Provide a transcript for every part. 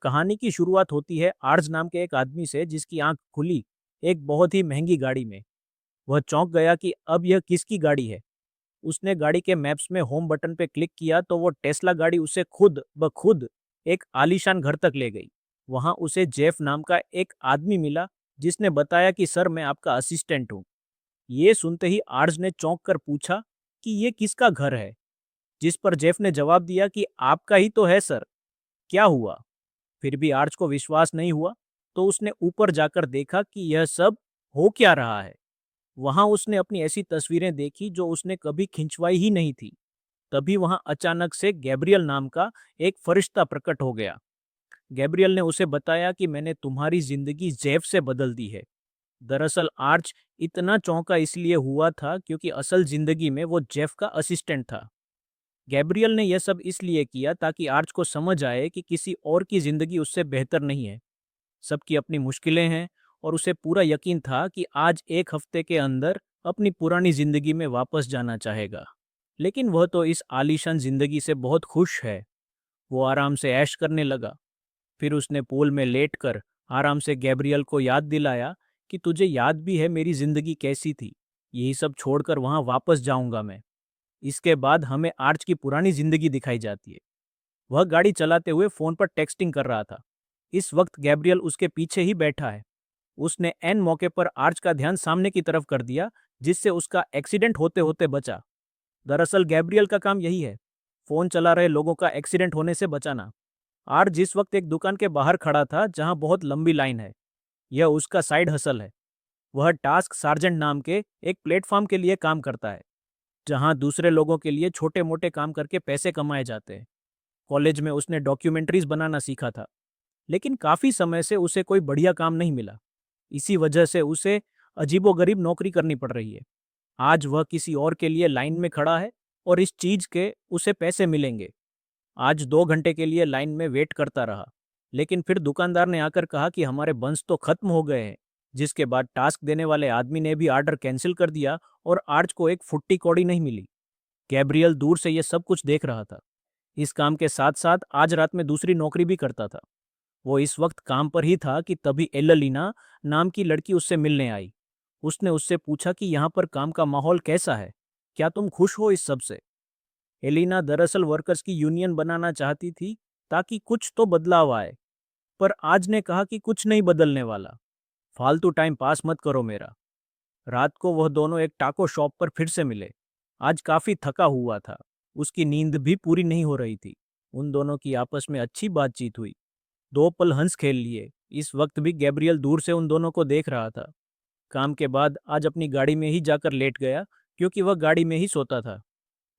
कहानी की शुरुआत होती है आर्ज नाम के एक आदमी से जिसकी आंख खुली एक बहुत ही महंगी गाड़ी में। वह चौंक गया कि अब यह किसकी गाड़ी है। उसने गाड़ी के मैप्स में होम बटन पे क्लिक किया तो वो टेस्ला गाड़ी उसे खुद ब खुद एक आलीशान घर तक ले गई। वहां उसे जेफ नाम का एक आदमी मिला जिसने बताया कि सर मैं आपका असिस्टेंट हूँ। ये सुनते ही आर्ज ने चौंक कर पूछा कि ये किसका घर है, जिस पर जेफ ने जवाब दिया कि आपका ही तो है सर। क्या हुआ? फिर भी आर्च को विश्वास नहीं हुआ, तो उसने ऊपर जाकर देखा कि यह सब हो क्या रहा है। वहां उसने अपनी ऐसी तस्वीरें देखी जो उसने कभी खिंचवाई ही नहीं थी। तभी वहां अचानक से गैब्रियल नाम का एक फरिश्ता प्रकट हो गया। गैब्रियल ने उसे बताया कि मैंने तुम्हारी जिंदगी जेफ से बदल दी है। दरअसल आर्च इतना चौंका इसलिए हुआ था क्योंकि असल जिंदगी में वो जेफ का असिस्टेंट था। गैब्रियल ने यह सब इसलिए किया ताकि आर्च को समझ आए कि किसी और की जिंदगी उससे बेहतर नहीं है। सबकी अपनी मुश्किलें हैं और उसे पूरा यकीन था कि आज एक हफ्ते के अंदर अपनी पुरानी जिंदगी में वापस जाना चाहेगा। लेकिन वह तो इस आलीशान जिंदगी से बहुत खुश है। वो आराम से ऐश करने लगा। फिर उसने पूल में लेटकर आराम से गैब्रियल को याद दिलाया कि तुझे याद भी है मेरी जिंदगी कैसी थी। यही सब छोड़कर वहां वापस जाऊंगा मैं। इसके बाद हमें आर्च की पुरानी जिंदगी दिखाई जाती है। वह गाड़ी चलाते हुए फोन पर टेक्सटिंग कर रहा था। इस वक्त गैब्रियल उसके पीछे ही बैठा है। उसने एन मौके पर आर्च का ध्यान सामने की तरफ कर दिया, जिससे उसका एक्सीडेंट होते होते बचा। दरअसल गैब्रियल का काम यही है, फोन चला रहे लोगों का एक्सीडेंट होने से बचाना। आर्च जिस वक्त एक दुकान के बाहर खड़ा था जहां बहुत लंबी लाइन है। यह उसका साइड हसल है। वह टास्क सार्जेंट नाम के एक प्लेटफॉर्म के लिए काम करता है, जहां दूसरे लोगों के लिए छोटे मोटे काम करके पैसे कमाए जाते हैं। कॉलेज में उसने डॉक्यूमेंट्रीज बनाना सीखा था, लेकिन काफी समय से उसे कोई बढ़िया काम नहीं मिला। इसी वजह से उसे अजीबोगरीब नौकरी करनी पड़ रही है। आज वह किसी और के लिए लाइन में खड़ा है और इस चीज के उसे पैसे मिलेंगे। आज 2 घंटे के लिए लाइन में वेट करता रहा, लेकिन फिर दुकानदार ने आकर कहा कि हमारे बंस तो खत्म हो गए हैं। जिसके बाद टास्क देने वाले आदमी ने भी ऑर्डर कैंसिल कर दिया और आर्च को एक फुट्टी कौड़ी नहीं मिली। गैब्रियल दूर से ये सब कुछ देख रहा था। इस काम के साथ साथ आज रात में दूसरी नौकरी भी करता था। वो इस वक्त काम पर ही था कि तभी एललीना नाम की लड़की उससे मिलने आई। उसने उससे पूछा कि यहाँ पर काम का माहौल कैसा है, क्या तुम खुश हो इस सब से? एलिना दरअसल वर्कर्स की यूनियन बनाना चाहती थी ताकि कुछ तो बदलाव आए, पर आज ने कहा कि कुछ नहीं बदलने वाला। फालतू टाइम पास मत करो मेरा। रात को वह दोनों एक टाको शॉप पर फिर से मिले। आज काफी थका हुआ था। उसकी नींद भी पूरी नहीं हो रही थी। उन दोनों की आपस में अच्छी बातचीत हुई। 2 पल हंस खेल लिए। इस वक्त भी गैब्रियल दूर से उन दोनों को देख रहा था। काम के बाद आज अपनी गाड़ी में ही जाकर लेट गया, क्योंकि वह गाड़ी में ही सोता था।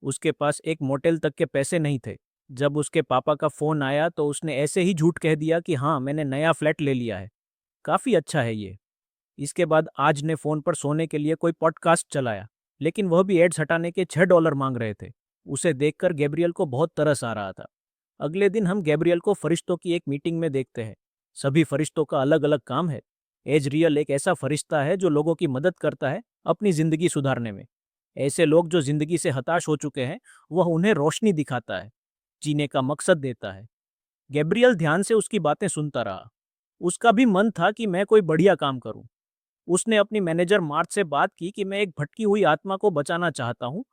उसके पास एक मोटेल तक के पैसे नहीं थे। जब उसके पापा का फोन आया तो उसने ऐसे ही झूठ कह दिया कि हाँ मैंने नया फ्लैट ले लिया है, काफी अच्छा है ये। इसके बाद आज ने फोन पर सोने के लिए कोई पॉडकास्ट चलाया, लेकिन वह भी एड्स हटाने के $6 मांग रहे थे। उसे देखकर गैब्रियल को बहुत तरस आ रहा था। अगले दिन हम गैब्रियल को फरिश्तों की एक मीटिंग में देखते हैं। सभी फरिश्तों का अलग अलग काम है। एजरियल एक ऐसा फरिश्ता है जो लोगों की मदद करता है अपनी जिंदगी सुधारने में। ऐसे लोग जो जिंदगी से हताश हो चुके हैं, वह उन्हें रोशनी दिखाता है, जीने का मकसद देता है। गैब्रियल ध्यान से उसकी बातें सुनता रहा। उसका भी मन था कि मैं कोई बढ़िया काम करूं। उसने अपनी मैनेजर मार्च से बात की कि मैं एक भटकी हुई आत्मा को बचाना चाहता हूं